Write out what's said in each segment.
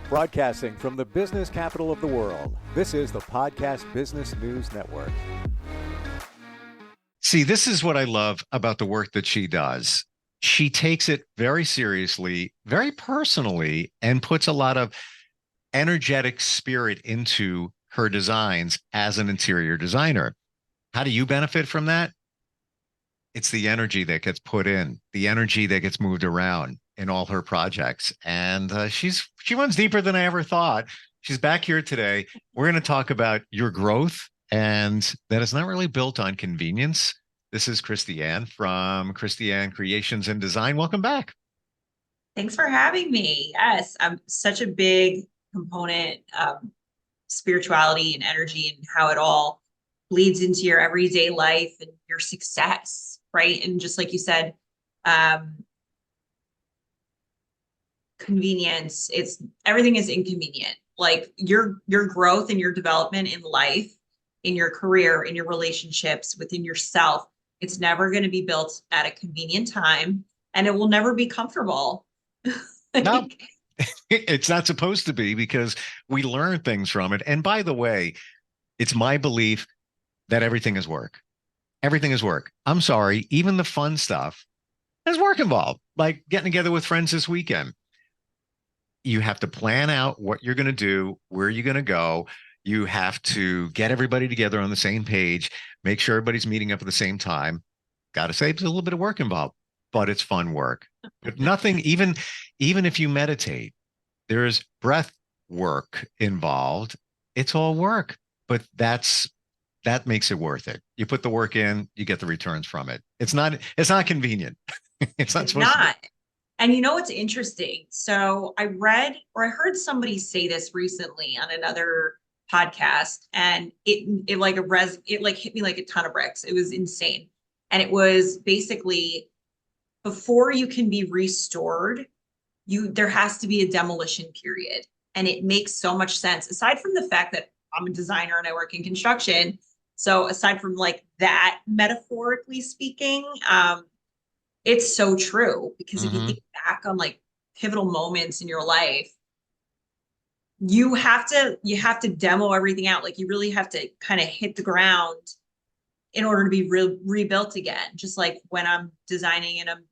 Broadcasting from the business capital of the world, this is the Podcast Business News Network. See, this is what I love about the work that she does. She takes it very seriously, very personally, and puts a lot of energetic spirit into her designs as an interior designer. How do you benefit from that? It's the energy that gets put in, the energy that gets moved around in all her projects. And she runs deeper than I ever thought. She's back here today. We're going to talk about your growth, and that is not really built on convenience. This is Kristiann from Kristiann Creations and Design. Welcome back. Thanks for having me. Yes, I'm such a big component of spirituality and energy and how it all bleeds into your everyday life and your success, right? And just like you said, convenience, everything is inconvenient. Like your growth and your development in life, in your career, in your relationships, within yourself, it's never going to be built at a convenient time, and it will never be comfortable. No, it's not supposed to be, because we learn things from it. And by the way, it's my belief that everything is work. Everything is work. I'm sorry, even the fun stuff has work involved, like getting together with friends this weekend. You have to plan out what you're going to do, where you're going to go. You have to get everybody together on the same page, make sure everybody's meeting up at the same time. Got to say, there's a little bit of work involved, but it's fun work. But nothing, even if you meditate, there is breath work involved. It's all work, but that makes it worth it. You put the work in, you get the returns from it. It's not convenient. It's not supposed to be. And you know what's interesting? So I heard somebody say this recently on another podcast, and it hit me like a ton of bricks. It was insane. And it was basically, before you can be restored, there has to be a demolition period. And it makes so much sense, aside from the fact that I'm a designer and I work in construction. So aside from like that, metaphorically speaking, it's so true, because if you think back on like pivotal moments in your life, you have to demo everything out. Like you really have to kind of hit the ground in order to be rebuilt again. Just like when I'm designing and I'm,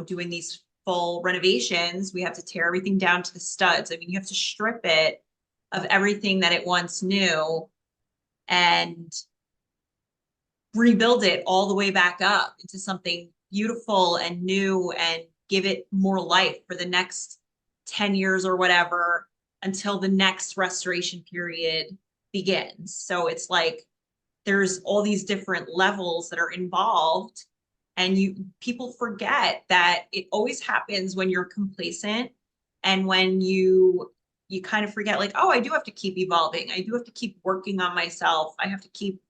doing these full renovations, we have to tear everything down to the studs. I mean, you have to strip it of everything that it once knew and rebuild it all the way back up into something beautiful and new, and give it more life for the next 10 years or whatever, until the next restoration period begins. So it's like there's all these different levels that are involved, and people forget that it always happens when you're complacent, and when you kind of forget, like, oh, I do have to keep evolving. I do have to keep working on myself. I have to keep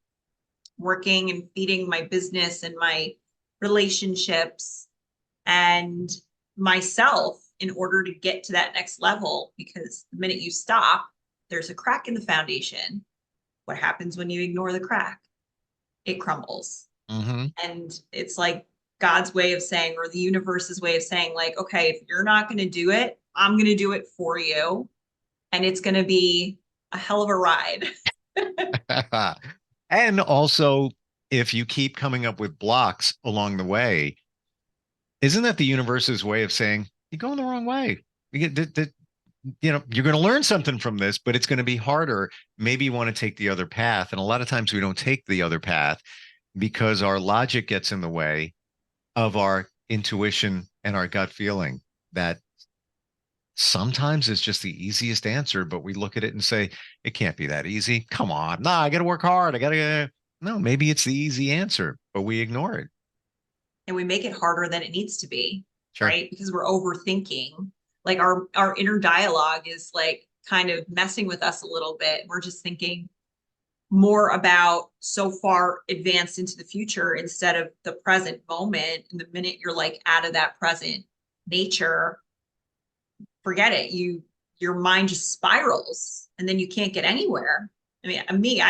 working and feeding my business and my relationships and myself in order to get to that next level. Because the minute you stop, there's a crack in the foundation. What happens when you ignore the crack? It crumbles. And it's like God's way of saying, or the universe's way of saying, like, okay, if you're not going to do it, I'm going to do it for you. And it's going to be a hell of a ride. And also, if you keep coming up with blocks along the way, isn't that the universe's way of saying, you're going the wrong way? You're going to learn something from this, but it's going to be harder. Maybe you want to take the other path. And a lot of times we don't take the other path because our logic gets in the way of our intuition and our gut feeling. That sometimes it's just the easiest answer, but we look at it and say, it can't be that easy. Come on. Nah, I got to work hard. No, maybe it's the easy answer, but we ignore it. And we make it harder than it needs to be, sure. Right? Because we're overthinking. Like our inner dialogue is like kind of messing with us a little bit. We're just thinking more about so far advanced into the future instead of the present moment. And the minute you're like out of that present nature, forget it. Your mind just spirals, and then you can't get anywhere. I mean,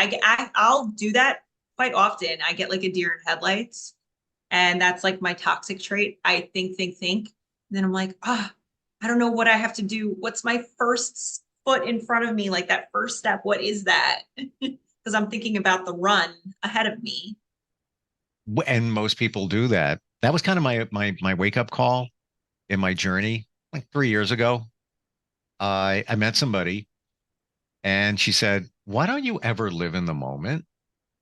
I'll do that quite often. I get like a deer in headlights, and that's like my toxic trait. I think. And then I'm like, I don't know what I have to do. What's my first foot in front of me? Like that first step, what is that? Because I'm thinking about the run ahead of me. And most people do that. That was kind of my wake up call in my journey, like 3 years ago. I met somebody and she said, "Why don't you ever live in the moment?"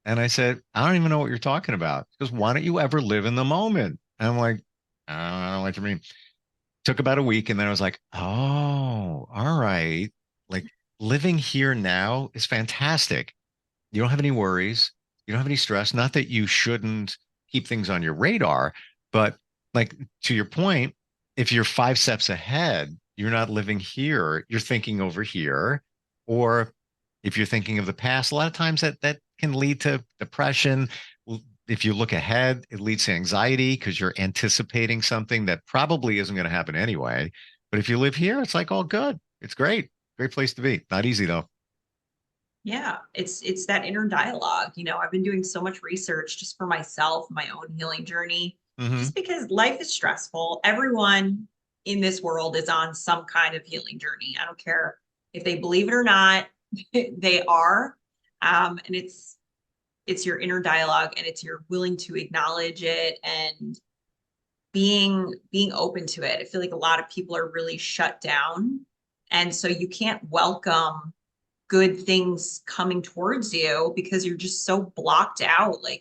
And I said, "I don't even know what you're talking about." She goes, "Why don't you ever live in the moment?" And I'm like, I don't know what you mean. Took about a week and then I was like, oh, all right. Like living here now is fantastic. You don't have any worries. You don't have any stress. Not that you shouldn't keep things on your radar, but like to your point, if you're 5 steps ahead, you're not living here, you're thinking over here. Or if you're thinking of the past, a lot of times that can lead to depression. If you look ahead, it leads to anxiety because you're anticipating something that probably isn't going to happen anyway. But if you live here, it's like all good. It's great. Great place to be. Not easy though. Yeah, it's that inner dialogue. I've been doing so much research just for myself, my own healing journey, Hmm. just because life is stressful. Everyone in this world is on some kind of healing journey. I don't care if they believe it or not, they are. And it's your inner dialogue and it's your willing to acknowledge it and being open to it. I feel like a lot of people are really shut down. And so you can't welcome good things coming towards you because you're just so blocked out. I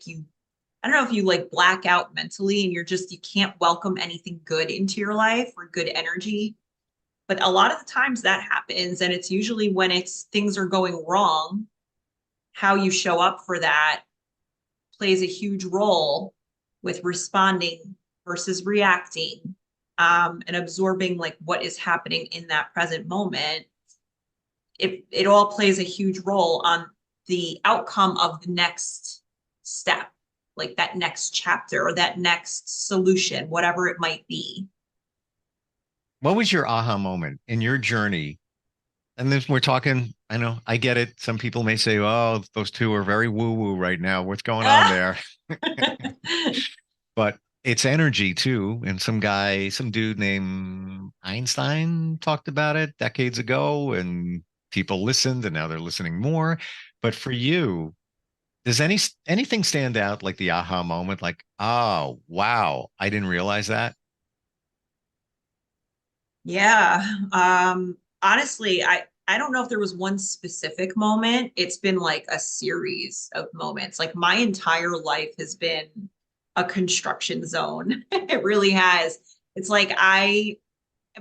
don't know if you like black out mentally and you can't welcome anything good into your life or good energy. But a lot of the times that happens. And it's usually when things are going wrong, how you show up for that plays a huge role with responding versus reacting, and absorbing like what is happening in that present moment. It all plays a huge role on the outcome of the next step, like that next chapter or that next solution, whatever it might be. What was your aha moment in your journey? And then we're talking, I know, I get it. Some people may say, oh, those two are very woo woo right now. What's going on there? But it's energy too. And some dude named Einstein talked about it decades ago, and people listened, and now they're listening more. But for you, does anything stand out like the aha moment? Like, oh, wow, I didn't realize that. Yeah. Honestly, I don't know if there was one specific moment. It's been like a series of moments. Like my entire life has been a construction zone. It really has. It's like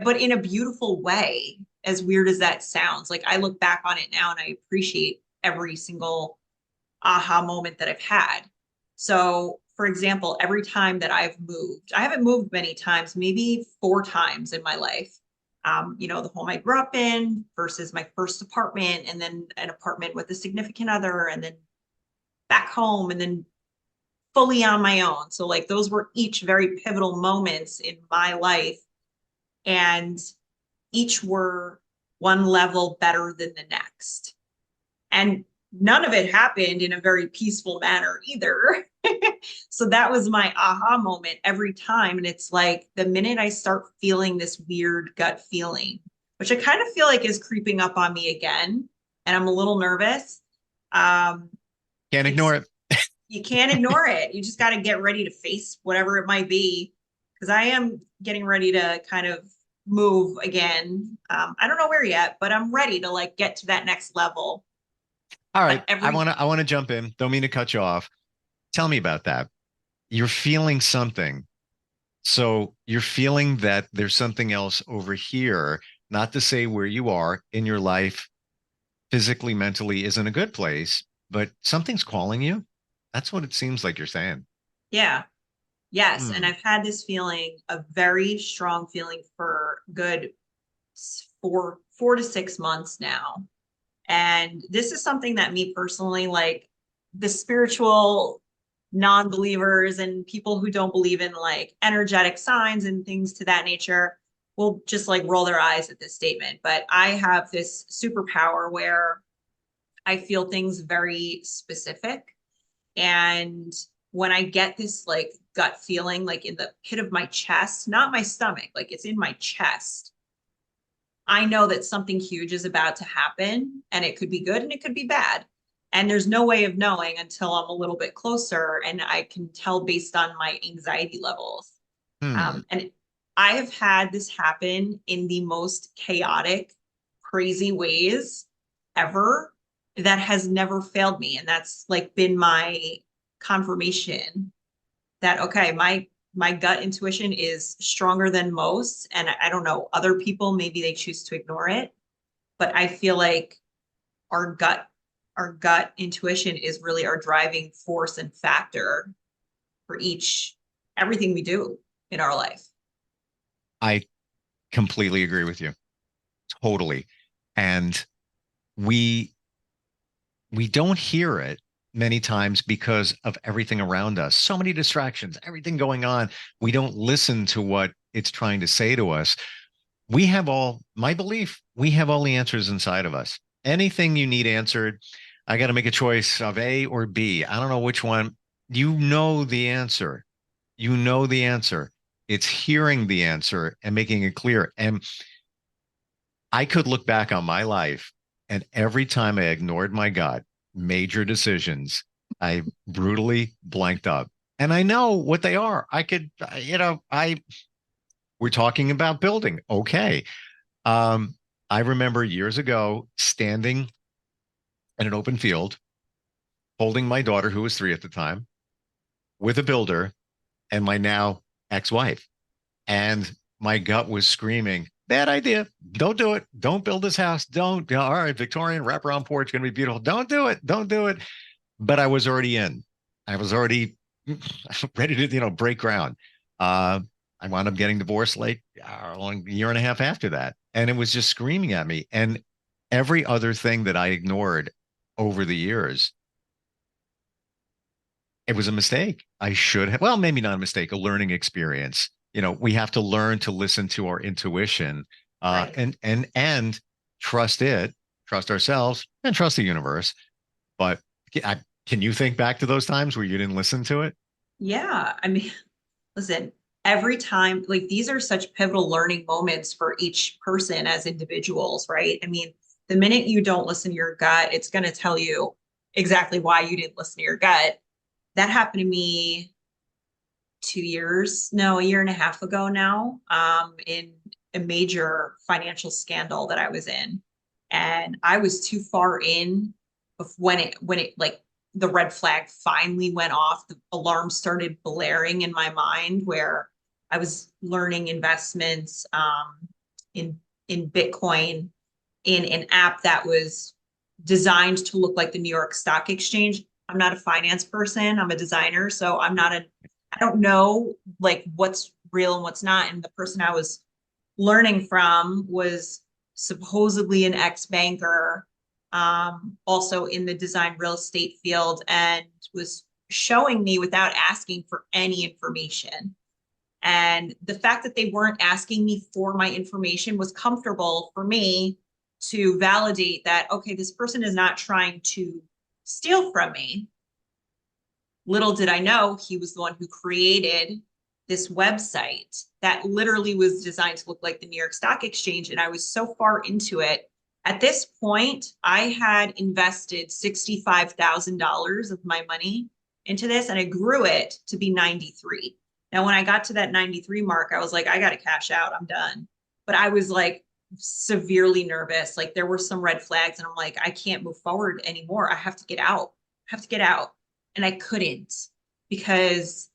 but in a beautiful way, as weird as that sounds. Like I look back on it now and I appreciate every single aha moment that I've had. So, for example, every time that I've moved, I haven't moved many times, maybe 4 times in my life. The home I grew up in versus my first apartment, and then an apartment with a significant other, and then back home, and then fully on my own. So, like, those were each very pivotal moments in my life. And each were one level better than the next. And none of it happened in a very peaceful manner either. So that was my aha moment every time. And it's like the minute I start feeling this weird gut feeling, which I kind of feel like is creeping up on me again, and I'm a little nervous. Um, Can't ignore it's it. You can't ignore it. You just got to get ready to face whatever it might be. Because I am getting ready to kind of move again. I don't know where yet, but I'm ready to like get to that next level. All But right. I every want to I want to jump in. Don't mean to cut you off. Tell me about that. You're feeling something. So you're feeling that there's something else over here, not to say where you are in your life physically, mentally isn't a good place, but something's calling you. That's what it seems like you're saying. Yeah. Yes. And Hmm. I've had this feeling, a very strong feeling for good 4 to 6 months now. And this is something that me personally, like the spiritual non-believers and people who don't believe in like energetic signs and things to that nature will just like roll their eyes at this statement. But I have this superpower where I feel things very specific. And when I get this like gut feeling, like in the pit of my chest, not my stomach, like it's in my chest, I know that something huge is about to happen, and it could be good and it could be bad. And there's no way of knowing until I'm a little bit closer and I can tell based on my anxiety levels. Hmm. And I have had this happen in the most chaotic, crazy ways ever that has never failed me. And that's like been my confirmation that, okay, my gut intuition is stronger than most. And I don't know, other people, maybe they choose to ignore it, but I feel like our gut, our gut intuition is really our driving force and factor for everything we do in our life. I completely agree with you. Totally. And we we don't hear it many times because of everything around us. So many distractions, everything going on. We don't listen to what it's trying to say to us. We have all, my belief, we have all the answers inside of us. Anything you need answered, I got to make a choice of A or B. I don't know which one. You know the answer. You know the answer. It's hearing the answer and making it clear. And I could look back on my life, and every time I ignored my gut, major decisions, I brutally blanked up. And I know what they are. I could, we're talking about building. Okay. Um, I remember years ago standing in an open field, holding my daughter, who was 3 at the time, with a builder and my now ex-wife. And my gut was screaming, bad idea. Don't do it. Don't build this house. Don't. All right, Victorian wraparound porch, going to be beautiful. Don't do it. Don't do it. But I was already in. I was already ready to, break ground. I wound up getting divorced like a year and a half after that. And it was just screaming at me. And every other thing that I ignored over the years, it was a mistake. I should have, well, maybe not a mistake, a learning experience. We have to learn to listen to our intuition, Right. and trust it, trust ourselves, and trust the universe. But can you think back to those times where you didn't listen to it? Yeah. I mean, listen, every time, like these are such pivotal learning moments for each person as individuals, right? I mean, the minute you don't listen to your gut, it's going to tell you exactly why you didn't listen to your gut. That happened to me 2 years, no, a year and a half ago now, in a major financial scandal that I was in. And I was too far in of when it like the red flag finally went off, the alarm started blaring in my mind where I was learning investments in Bitcoin in an app that was designed to look like the New York Stock Exchange. I'm not a finance person. I'm a designer. So I don't know like what's real and what's not. And the person I was learning from was supposedly an ex-banker, also in the design real estate field, and was showing me without asking for any information. And the fact that they weren't asking me for my information was comfortable for me to validate that, okay, this person is not trying to steal from me. Little did I know he was the one who created this website that literally was designed to look like the New York Stock Exchange. And I was so far into it. At this point, I had invested $65,000 of my money into this, and I grew it to be 93. Now, when I got to that 93 mark, I was like, I got to cash out. I'm done. But I was like severely nervous. Like there were some red flags, and I'm like, I can't move forward anymore. I have to get out. I have to get out. And I couldn't because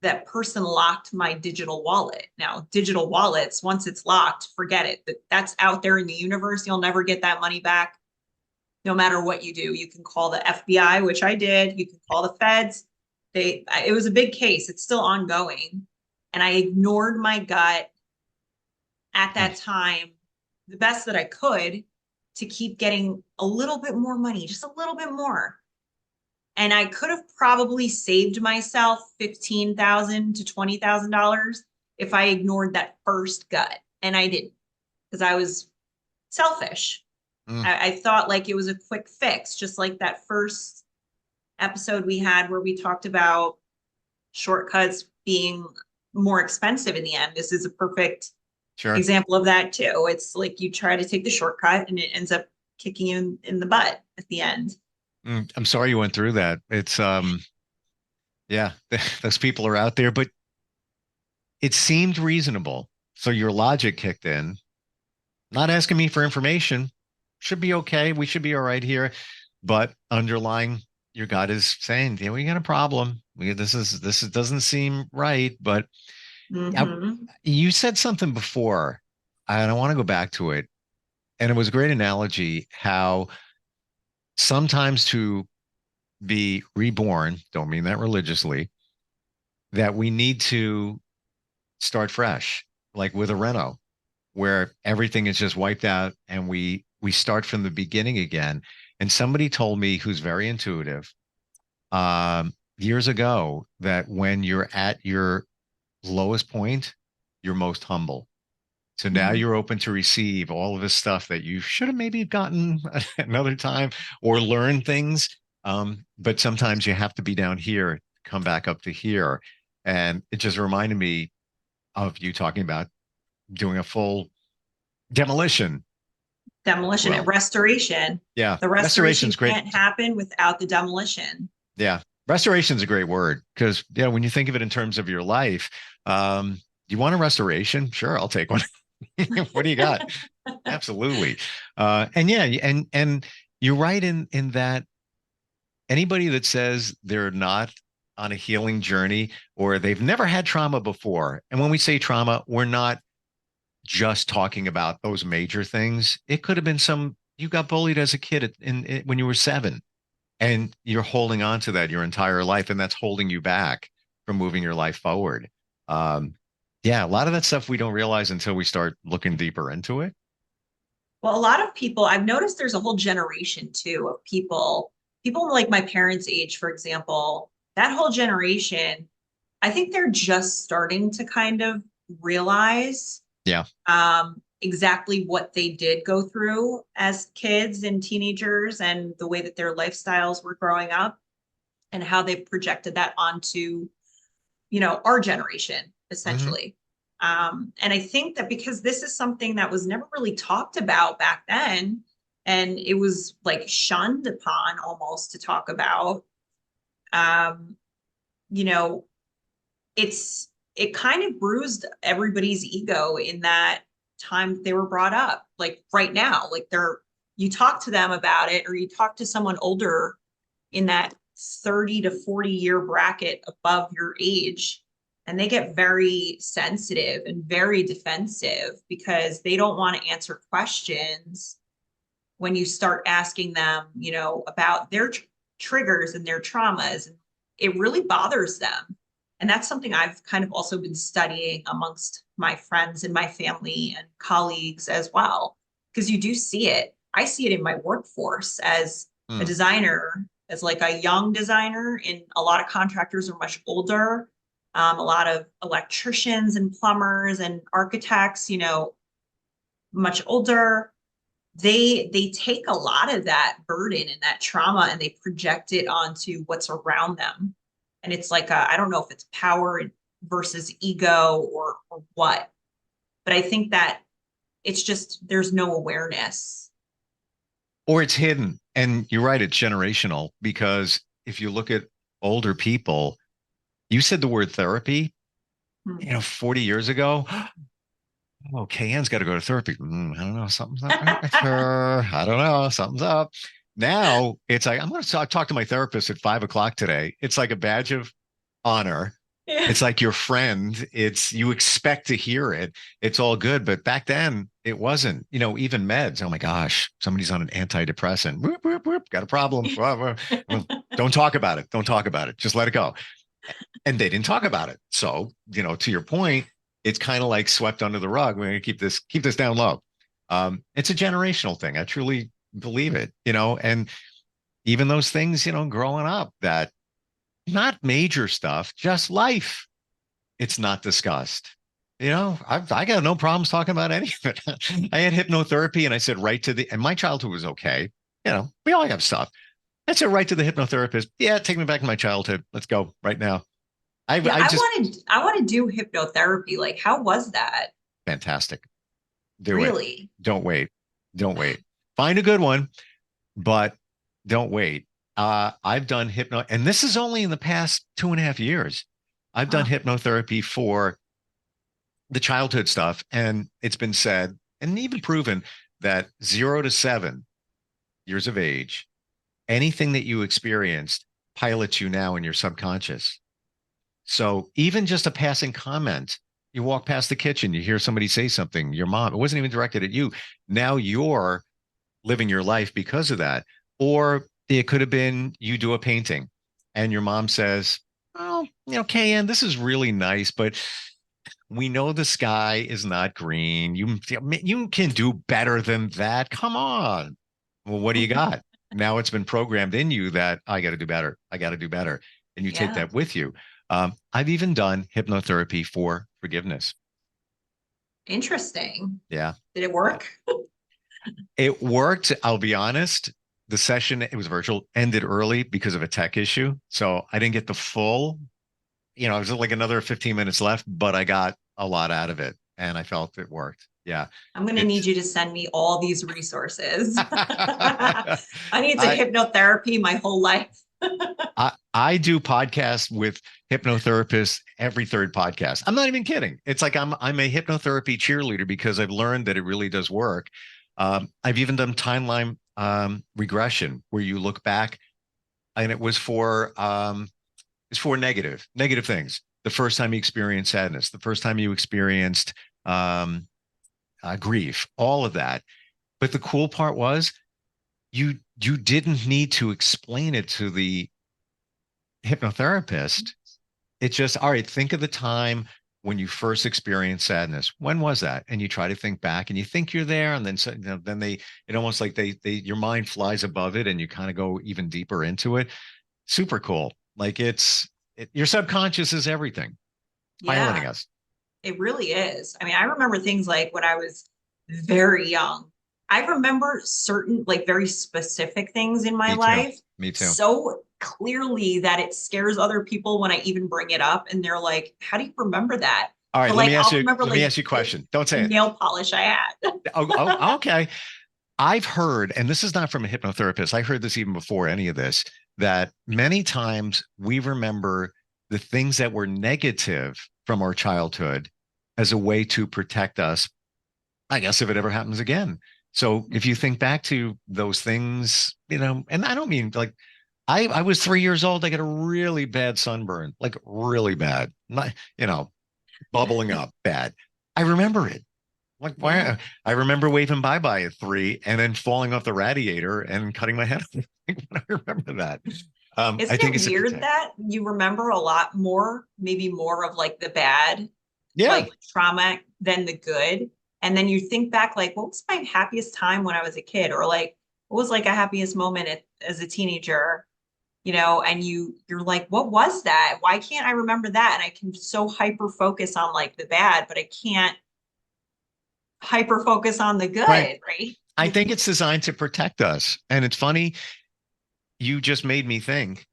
that person locked my digital wallet. Now, digital wallets, once it's locked, forget it. That's out there in the universe. You'll never get that money back, no matter what you do. You can call the FBI, which I did. You can call the feds. It was a big case. It's still ongoing. And I ignored my gut at that time the best that I could to keep getting a little bit more money, just a little bit more. And I could have probably saved myself $15,000 to $20,000 if I ignored that first gut. And I didn't, because I was selfish. Mm. I thought like it was a quick fix, just like that first episode we had where we talked about shortcuts being more expensive in the end. This is a perfect Sure. example of that too. It's like you try to take the shortcut and it ends up kicking you in the butt at the end. I'm sorry you went through that. It's yeah, those people are out there, but it seemed reasonable. So your logic kicked in. Not asking me for information. Should be okay. We should be all right here. But underlying your gut is saying, yeah, we got a problem. This doesn't seem right. But Mm-hmm. you said something before, and I want to go back to it. And it was a great analogy how sometimes to be reborn, don't mean that religiously, that we need to start fresh, like with a reno, where everything is just wiped out and we start from the beginning again. And somebody told me who's very intuitive, years ago, that when you're at your lowest point, you're most humble. So now Mm-hmm. you're open to receive all of this stuff that you should have maybe gotten another time or learn things. But sometimes you have to be down here, come back up to here. And it just reminded me of you talking about doing a full demolition. Demolition and Well, restoration. yeah, The restoration restoration's great. can't happen without the demolition. Yeah, restoration's a great word because yeah, when you think of it in terms of your life, you want a restoration? Sure, I'll take one. What do you got? Absolutely. And yeah, and you're right in that anybody that says they're not on a healing journey or they've never had trauma before. And when we say trauma, we're not just talking about those major things. It could have been you got bullied as a kid when you were 7 and you're holding on to that your entire life. And that's holding you back from moving your life forward. Um, yeah, a lot of that stuff we don't realize until we start looking deeper into it. Well, a lot of people, I've noticed there's a whole generation too of people like my parents' age, for example, that whole generation, I think they're just starting to kind of realize Yeah. exactly what they did go through as kids and teenagers and the way that their lifestyles were growing up and how they projected that onto, our generation, Hmm. essentially. And I think that because this is something that was never really talked about back then, and it was like shunned upon almost to talk about, um, you know, it kind of bruised everybody's ego in that time they were brought up. Like right now, like you talk to them about it, or you talk to someone older in that 30 to 40-year bracket above your age, and they get very sensitive and very defensive because they don't want to answer questions when you start asking them, about their triggers and their traumas. It really bothers them. And that's something I've kind of also been studying amongst my friends and my family and colleagues as well, because you do see it. I see it in my workforce as a Hmm. designer, as like a young designer, and a lot of contractors are much older. A lot of electricians and plumbers and architects, much older. They take a lot of that burden and that trauma and they project it onto what's around them. And it's like I don't know if it's power versus ego or what, but I think that it's just there's no awareness. Or it's hidden. And you're right, it's generational because if you look at older people, you said the word therapy, Hmm. 40 years ago. Oh, Kayann's got to go to therapy. I don't know. Something's not right with her. I don't know. Something's up. Now it's like, I'm going to talk to my therapist at 5 o'clock today. It's like a badge of honor. Yeah. It's like your friend. You expect to hear it. It's all good. But back then it wasn't, even meds. Oh my gosh, somebody's on an antidepressant. Whoop, whoop, whoop, got a problem. Well, don't talk about it. Don't talk about it. Just let it go. And they didn't talk about it. So, to your point, it's kind of like swept under the rug. We're going to keep this down low. It's a generational thing. I truly believe it, and even those things, growing up that not major stuff, just life. It's not discussed. I got no problems talking about any of it. I had hypnotherapy and I said, and my childhood was okay. We all have stuff. I said, right to the hypnotherapist. Yeah, take me back to my childhood. Let's go right now. Yeah, I just I want to do hypnotherapy. Like, how was that? fantastic. Do it. Really? Don't wait. Don't wait. Find a good one, but don't wait. I've done and this is only in the past 2.5 years. I've done Huh. hypnotherapy for the childhood stuff, and it's been said and even proven that 0 to 7 years of age, anything that you experienced pilots you now in your subconscious. So even just a passing comment, you walk past the kitchen, you hear somebody say something, your mom, it wasn't even directed at you. Now you're living your life because of that. Or it could have been you do a painting and your mom says, "Oh, KN, this is really nice, but we know the sky is not green. You can do better than that. Come on." Well, what do you got? Now it's been programmed in you that I got to do better. I got to do better. And you take Yeah. that with you. I've even done hypnotherapy for forgiveness. Interesting. Yeah. Did it work? It worked. I'll be honest. The session, it was virtual, ended early because of a tech issue. So I didn't get the full, it was like another 15 minutes left, but I got a lot out of it and I felt it worked. Yeah. I'm going to need you to send me all these resources. I, I need to hypnotherapy my whole life. I do podcasts with hypnotherapists every third podcast. I'm not even kidding. It's like I'm a hypnotherapy cheerleader because I've learned that it really does work. I've even done timeline regression where you look back, and it was for negative things. The first time you experienced sadness, the first time you experienced grief, all of that. But the cool part was you didn't need to explain it to the hypnotherapist. It's just, all right, think of the time when you first experienced sadness. When was that? And you try to think back and you think you're there. And then, it almost like your mind flies above it and you kind of go even deeper into it. Super cool. Like your subconscious is everything. Piloting us. It really is. I mean, I remember things like when I was very young. I remember certain, like, very specific things in my life. Me too. So clearly that it scares other people when I even bring it up, and they're like, "How do you remember that?" All right, but, let like, me ask I'll you. remember, Let like, me ask you a question. Don't say the it. nail polish I had. Okay. I've heard, and this is not from a hypnotherapist. I heard this even before any of this, that many times we remember the things that were negative from our childhood as a way to protect us, I guess, if it ever happens again. So if you think back to those things, and I don't mean like, I was 3 years old. I got a really bad sunburn, like really bad, not, bubbling up bad. I remember it. Like, why? Yeah. I remember waving bye-bye at 3 and then falling off the radiator and cutting my head off. I remember that. I Isn't think it it's a weird protect. that you remember a lot more, maybe more of like the bad, Yeah. like trauma than the good? And then you think back, like, what was my happiest time when I was a kid? Or like, what was like a happiest moment as a teenager? And you're like, what was that? Why can't I remember that? And I can so hyper focus on like the bad, but I can't hyper focus on the good, Right. right? I think it's designed to protect us. And it's funny, you just made me think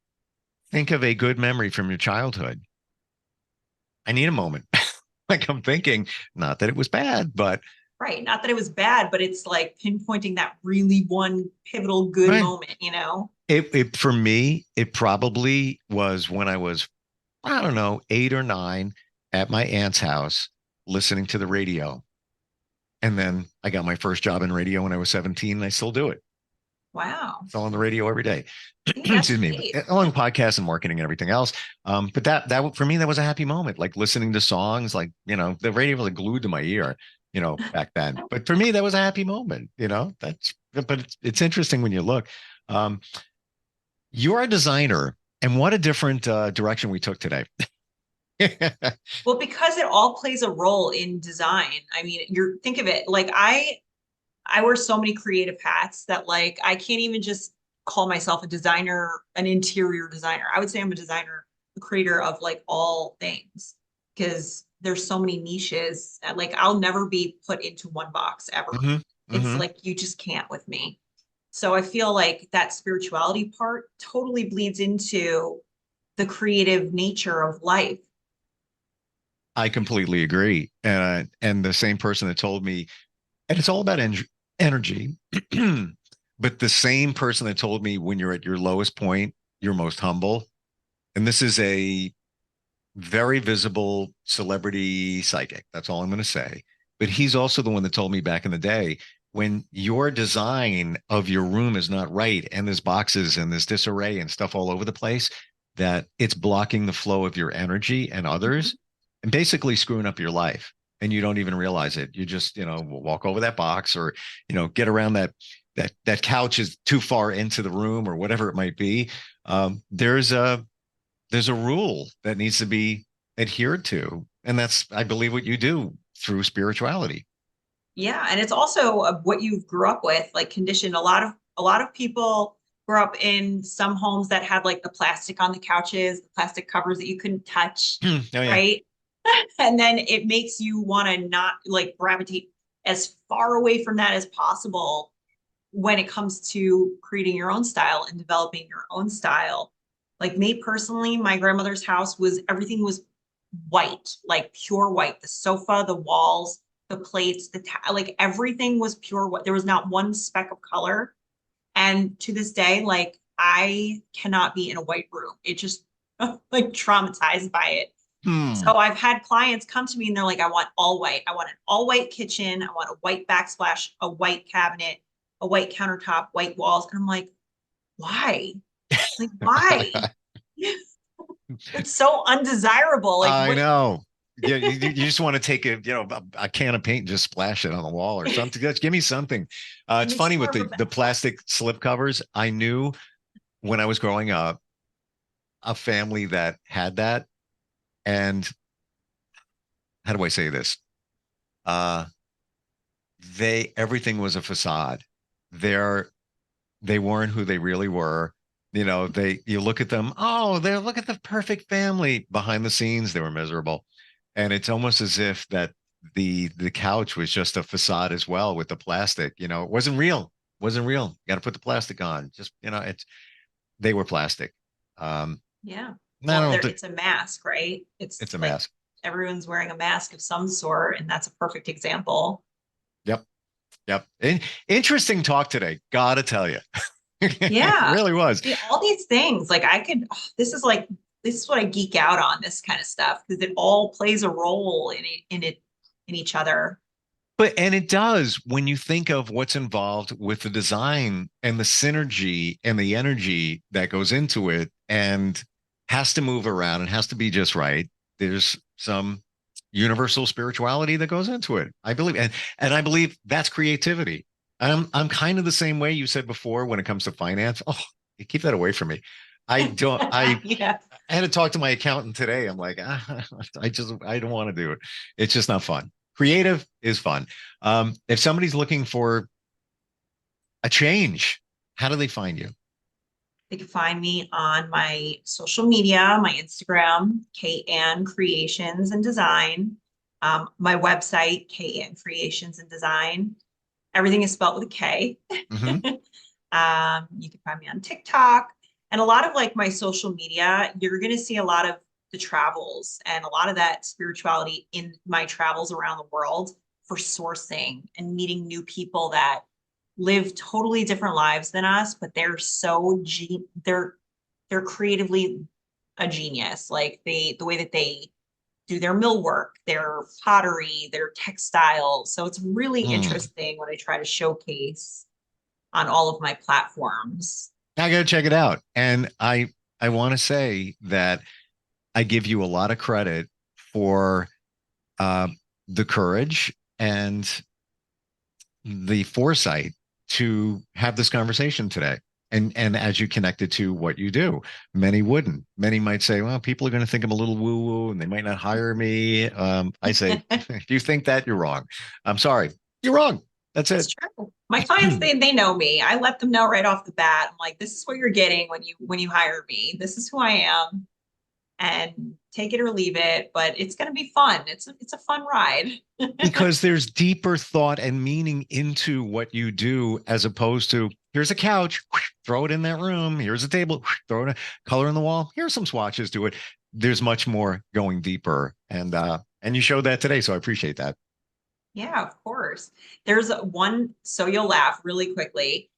of a good memory from your childhood. I need a moment. Like I'm thinking, not that it was bad, but Right. Not that it was bad, but it's like pinpointing that really one pivotal good right. moment. It for me, it probably was when I was, I don't know, 8 or 9 at my aunt's house listening to the radio. And then I got my first job in radio when I was 17, and I still do it. Wow. It's on the radio every day. See, that's Excuse me, great. along podcasts and marketing and everything else. But that for me, that was a happy moment, like listening to songs, like, the radio was like glued to my ear, back then. But for me, that was a happy moment, but it's interesting when you look. You're a designer, and what a different direction we took today. Well, because it all plays a role in design. I mean, think of it like I wear so many creative hats that like I can't even just call myself a designer, an interior designer. I would say I'm a designer, a creator of like all things, because there's so many niches. Like I'll never be put into one box ever. It's like you just can't with me. So I feel like that spirituality part totally bleeds into the creative nature of life. I completely agree. And the same person that told me And it's all about energy. But the same person that told me when you're at your lowest point, you're most humble. And this is a very visible celebrity psychic. That's all I'm going to say. But he's also the one that told me back in the day, when your design of your room is not right and there's boxes and there's disarray and stuff all over the place, that it's blocking the flow of your energy and others and basically screwing up your life. And you don't even realize it. You just, walk over that box or, get around that couch is too far into the room or whatever it might be. There's a rule that needs to be adhered to. And that's, I believe, what you do through spirituality. Yeah. And it's also what you grew up with, like conditioned. A lot of people grew up in some homes that had like the plastic on the couches, the plastic covers that you couldn't touch. Oh, yeah. Right. And then it makes you want to not like gravitate as far away from that as possible when it comes to creating your own style and developing your own style. Like me personally, my grandmother's house everything was white, like pure white. The sofa, the walls, the plates, like everything was pure white. There was not one speck of color. And to this day, like I cannot be in a white room. It just like traumatized by it. So I've had clients come to me and they're like, I want all white. I want an all white kitchen. I want a white backsplash, a white cabinet, a white countertop, white walls. And I'm like, why? Like, why? It's so undesirable. Like, I know. Yeah, you just want to take a can of paint and just splash it on the wall or something. Just give me something. It's funny with the plastic slip covers. I knew when I was growing up a family that had that. And how do I say this? Everything was a facade. They weren't who they really were. You look at them, look at the perfect family. Behind the scenes, they were miserable. And it's almost as if that the couch was just a facade as well with the plastic. It wasn't real. You got to put the plastic on. Just, they were plastic. Yeah. Well, it's a mask, right? It's a like mask. Everyone's wearing a mask of some sort, and that's a perfect example. Yep. Interesting talk today. Gotta tell you. Yeah. It really was. See, all these things, like this is what I geek out on, this kind of stuff, because it all plays a role in each other. And it does when you think of what's involved with the design and the synergy and the energy that goes into it and has to move around and has to be just right. There's some universal spirituality that goes into it, I believe. And I believe that's creativity. I'm kind of the same way you said before when it comes to finance. Oh, you keep that away from me. I don't, Yeah. I had to talk to my accountant today. I'm like, I don't want to do it. It's just not fun. Creative is fun. If somebody's looking for a change, how do they find you? They can find me on my social media, my Instagram, Kristiann Creations and Design, my website, Kristiann Creations and Design. Everything is spelled with a K. Mm-hmm. You can find me on TikTok and a lot of like my social media. You're going to see a lot of the travels and a lot of that spirituality in my travels around the world for sourcing and meeting new people that live totally different lives than us, but they're they're creatively a genius. Like the way that they do their millwork, their pottery, their textiles. So it's really interesting when I try to showcase on all of my platforms. I got to check it out. And I want to say that I give you a lot of credit for the courage and the foresight to have this conversation today. And as you connect it to what you do, many wouldn't. Many might say, well, people are going to think I'm a little woo-woo and they might not hire me. I say, if you think that, you're wrong. I'm sorry. You're wrong. That's it. It's true. My clients, they know me. I let them know right off the bat. I'm like, this is what you're getting when you hire me. This is who I am. And take it or leave it, but it's going to be fun. It's a fun ride. Because there's deeper thought and meaning into what you do, as opposed to here's a couch, throw it in that room. Here's a table, throw it, color in the wall. Here's some swatches to it. There's much more going deeper, and you showed that today, so I appreciate that. Yeah, of course. There's one, so you'll laugh really quickly.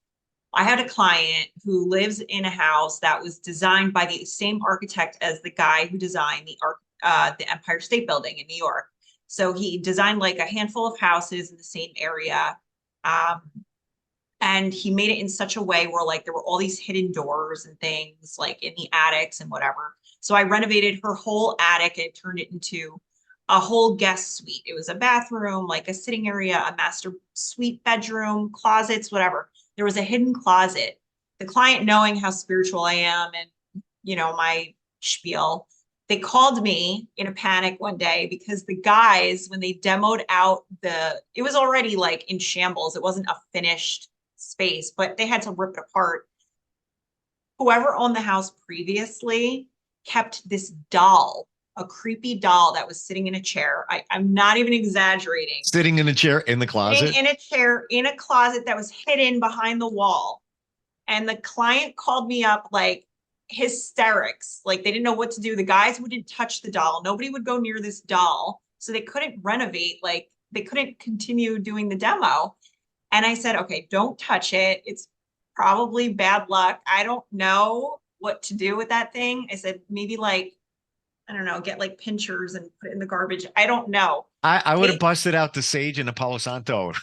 I had a client who lives in a house that was designed by the same architect as the guy who designed the Empire State Building in New York. So he designed like a handful of houses in the same area. Um, and he made it in such a way where like there were all these hidden doors and things like in the attics and whatever. So I renovated her whole attic and turned it into a whole guest suite. It was a bathroom, like a sitting area, a master suite bedroom, closets, whatever. There was a hidden closet. The client, knowing how spiritual I am and, my spiel, they called me in a panic one day because the guys, when they demoed out it was already like in shambles. It wasn't a finished space, but they had to rip it apart. Whoever owned the house previously kept this doll, a creepy doll that was sitting in a chair. I'm not even exaggerating. Sitting in a chair in the closet? Sitting in a chair in a closet that was hidden behind the wall. And the client called me up like hysterics. Like they didn't know what to do. The guys wouldn't touch the doll. Nobody would go near this doll. So they couldn't renovate. Like they couldn't continue doing the demo. And I said, okay, don't touch it. It's probably bad luck. I don't know what to do with that thing. I said, maybe like, I don't know, get like pinchers and put it in the garbage. I don't know. I would have busted out the sage and the Palo Santo.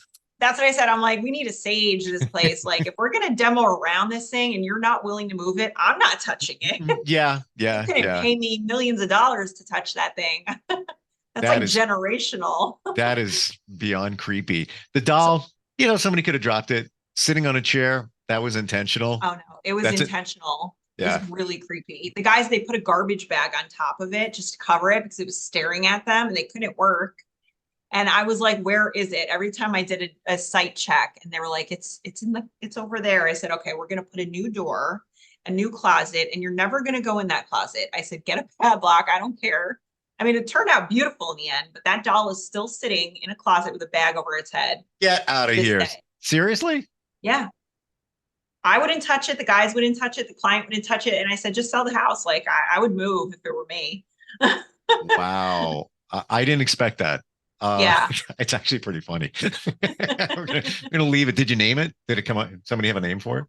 That's what I said. I'm like, we need to sage this place. Like, if we're going to demo around this thing and you're not willing to move it, I'm not touching it. Yeah. You couldn't pay me millions of dollars to touch that thing. That's like generational. That is beyond creepy. The doll, somebody could have dropped it sitting on a chair. That was intentional. Oh, no, it was intentional. Yeah. It was really creepy. The guys, they put a garbage bag on top of it just to cover it because it was staring at them and they couldn't work. And I was like, where is it? Every time I did a site check and they were like, it's over there. I said, okay, we're going to put a new door, a new closet, and you're never going to go in that closet. I said, get a padlock. I don't care. I mean, it turned out beautiful in the end, but that doll is still sitting in a closet with a bag over its head. Get out of here. Seriously? Yeah. I wouldn't touch it. The guys wouldn't touch it. The client wouldn't touch it. And I said, just sell the house. Like I would move if it were me. Wow. I didn't expect that. Yeah. It's actually pretty funny. We're gonna leave it. Did you name it? Did it come up? Somebody have a name for it?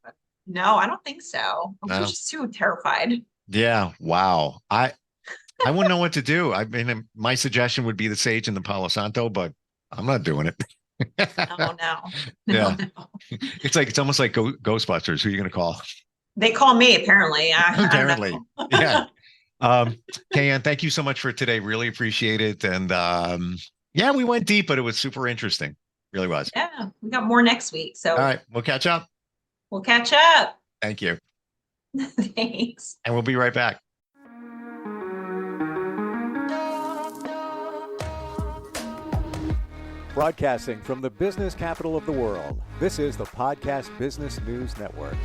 No, I don't think so. I'm just too terrified. Yeah. Wow. I wouldn't know what to do. I mean, my suggestion would be the sage and the Palo Santo, but I'm not doing it. Oh no. Yeah. No. It's almost like Ghostbusters. Who are you going to call? They call me apparently. Apparently. Yeah. Kristiann, thank you so much for today. Really appreciate it. And yeah, we went deep, but it was super interesting. Really was. Yeah. We got more next week. So all right, we'll catch up. We'll catch up. Thank you. Thanks. And we'll be right back. Broadcasting from the business capital of the world, this is the Podcast Business News Network.